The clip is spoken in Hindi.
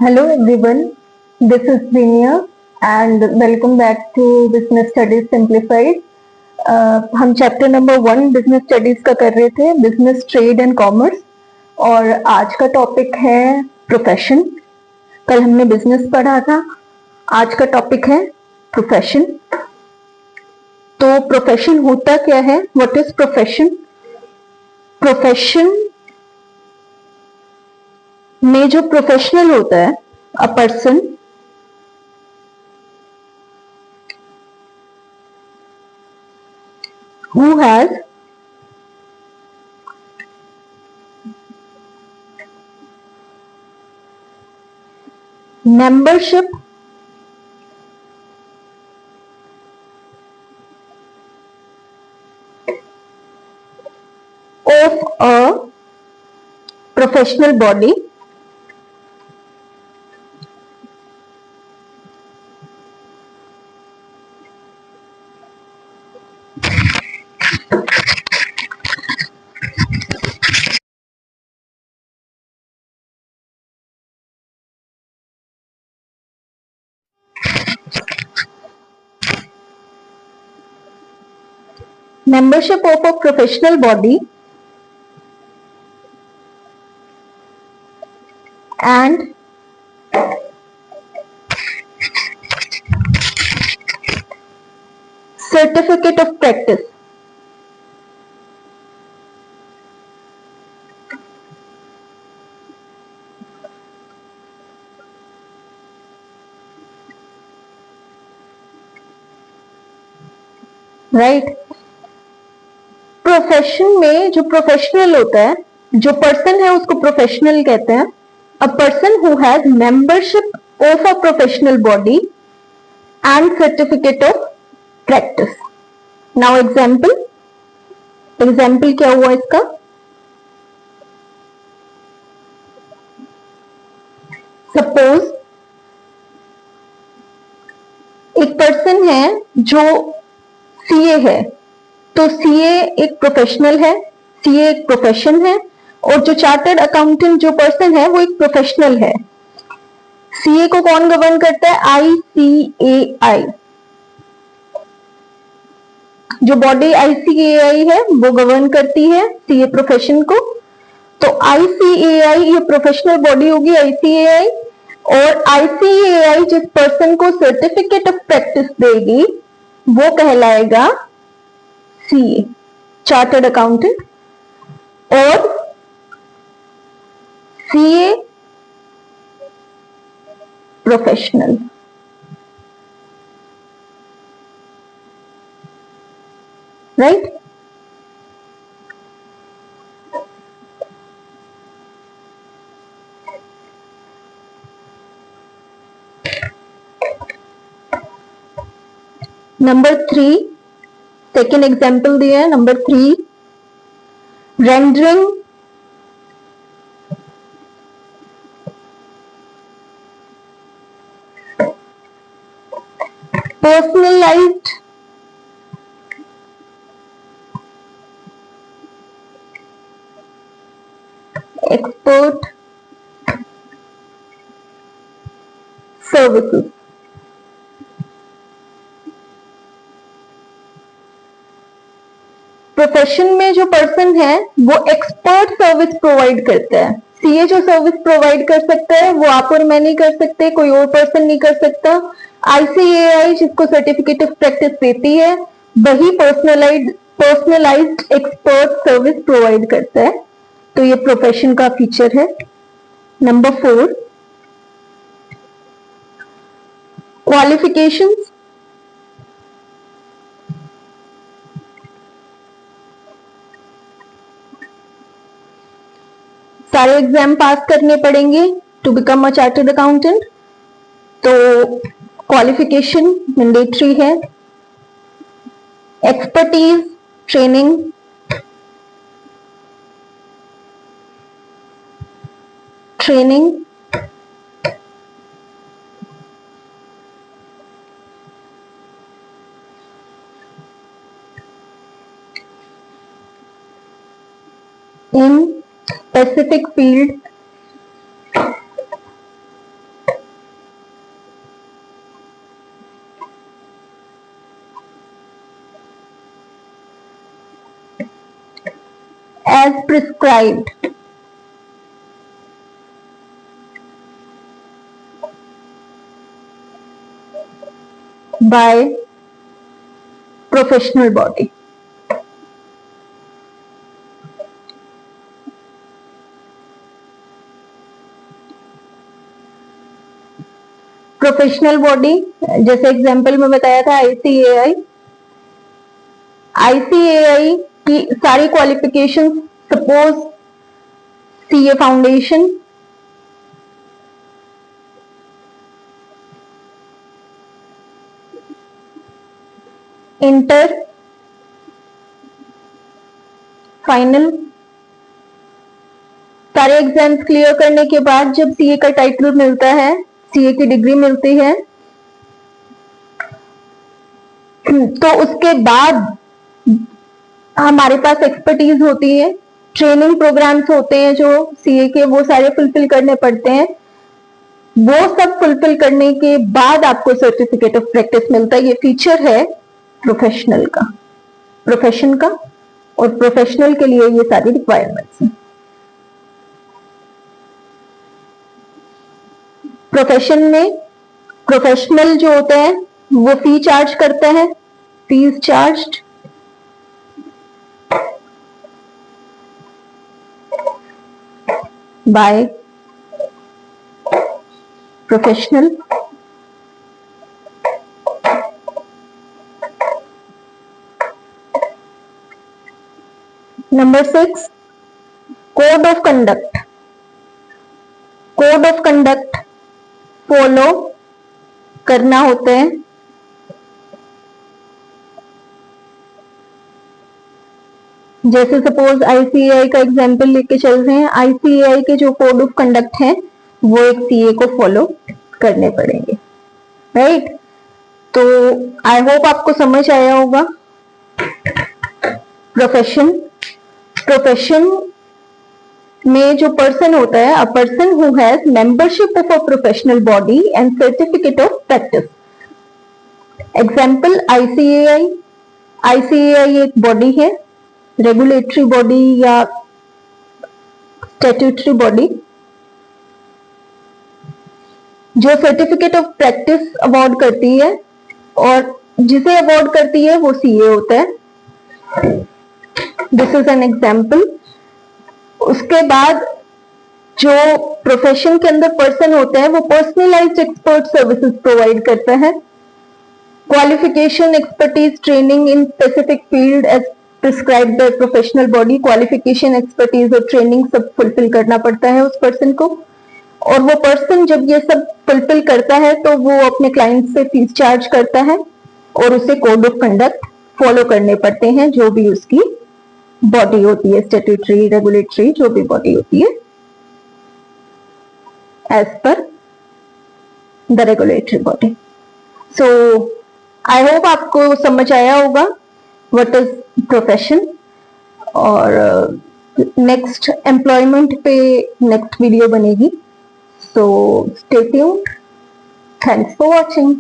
Hello everyone, this is Vinia and welcome back to Business Studies Simplified. हम चैप्टर नंबर 1 बिजनेस स्टडीज का कर रहे थे, बिजनेस ट्रेड एंड कॉमर्स, और आज का टॉपिक है प्रोफेशन। कल हमने बिजनेस पढ़ा था, आज का टॉपिक है प्रोफेशन। तो प्रोफेशन होता क्या है? What is profession? प्रोफेशन में जो प्रोफेशनल होता है, a person who has membership of a professional body membership of a professional body and certificate of practice. Right profession में जो प्रोफेशनल होता है, जो पर्सन है उसको प्रोफेशनल कहते हैं। A person who has membership of a professional body and certificate of practice. Now example क्या हुआ इसका? सपोज एक पर्सन है जो सीए है, तो सीए एक प्रोफेशनल है, सीए एक प्रोफेशन है, और जो चार्टर्ड अकाउंटेंट जो पर्सन है वो एक प्रोफेशनल है। सीए को कौन गवर्न करता है? आईसीएआई। जो बॉडी आईसीएआई है वो गवर्न करती है सीए प्रोफेशन को। तो आईसीएआई ये प्रोफेशनल बॉडी होगी आईसीएआई, और आईसीएआई जिस पर्सन को सर्टिफिकेट ऑफ प्रैक्टिस देगी वो कहलाएगा सीए, चार्टर्ड अकाउंटेंट। और CA professional. Right? Number 3, second example दिया है। Number 3, rendering personalized expert services। Profession में जो पर्सन है वो एक्सपर्ट सर्विस प्रोवाइड करता है। सीए जो सर्विस प्रोवाइड कर सकता है वो आप और मैं नहीं कर सकते, कोई और पर्सन नहीं कर सकता। आईसीएआई जिसको सर्टिफिकेट ऑफ प्रैक्टिस देती है वही पर्सनलाइज्ड एक्सपर्ट सर्विस प्रोवाइड करता है। तो ये प्रोफेशन का फीचर है। Number 4, qualifications. सारे एग्जाम पास करने पड़ेंगे to become a chartered accountant. तो क्वालिफिकेशन मैंडेटरी है। Expertise, training, in specific field as prescribed by professional body. Professional body जैसे एग्जांपल में बताया था आईसीएआई, आईसीएआई की सारी qualification, suppose CA foundation, inter, final, सारे एग्जाम्स क्लियर करने के बाद जब सीए का टाइटल मिलता है, सीए की डिग्री मिलती है, तो उसके बाद हमारे पास एक्सपर्टीज होती है, ट्रेनिंग प्रोग्राम्स होते हैं जो सीए के, वो सारे फुलफिल करने पड़ते हैं। वो सब फुलफिल करने के बाद आपको सर्टिफिकेट ऑफ प्रैक्टिस मिलता है। ये फीचर है प्रोफेशनल का, प्रोफेशन का, और प्रोफेशनल के लिए ये सारी रिक्वायरमेंट्स हैं। प्रोफेशन में प्रोफेशनल जो होता है वो फी चार्ज करता है, fees charged by professional. Number 6, code of conduct. Code of conduct follow करना होता है। जैसे सपोज आईसीएआई का एग्जांपल लेके चल रहे हैं, आईसीएआई के जो कोड ऑफ कंडक्ट हैं वो एक सीए को फॉलो करने पड़ेंगे, राइट? तो आई होप आपको समझ आया होगा। प्रोफेशन में जो पर्सन होता है, a person who has membership of a professional body and certificate of practice. Example ICAI. ICAI एक बॉडी है, रेगुलेटरी बॉडी या स्टैट्यूटरी बॉडी, जो सर्टिफिकेट ऑफ प्रैक्टिस अवार्ड करती है, और जिसे अवार्ड करती है वो सीए होता है। This is an example. उसके बाद जो प्रोफेशन के अंदर पर्सन होते हैं वो पर्सनलाइज्ड एक्सपर्ट सर्विसेज प्रोवाइड करता है। Qualification, expertise, training in specific field as prescribed by professional body. Qualification, expertise और ट्रेनिंग सब फुलफिल करना पड़ता है उस पर्सन को, और वो पर्सन जब ये सब फुलफिल करता है तो वो अपने क्लाइंट से फीस चार्ज करता है, और उसे कोड ऑफ कंडक्ट फॉलो करने पड़ते हैं जो भी उसकी बॉडी होती है, स्टैट्यूटरी, रेगुलेटरी, जो भी बॉडी होती है, as per the regulatory body. So I hope आपको समझ आया होगा व्हाट इज प्रोफेशन। और नेक्स्ट एम्प्लॉयमेंट पे नेक्स्ट वीडियो बनेगी, so stay tuned. Thanks for watching.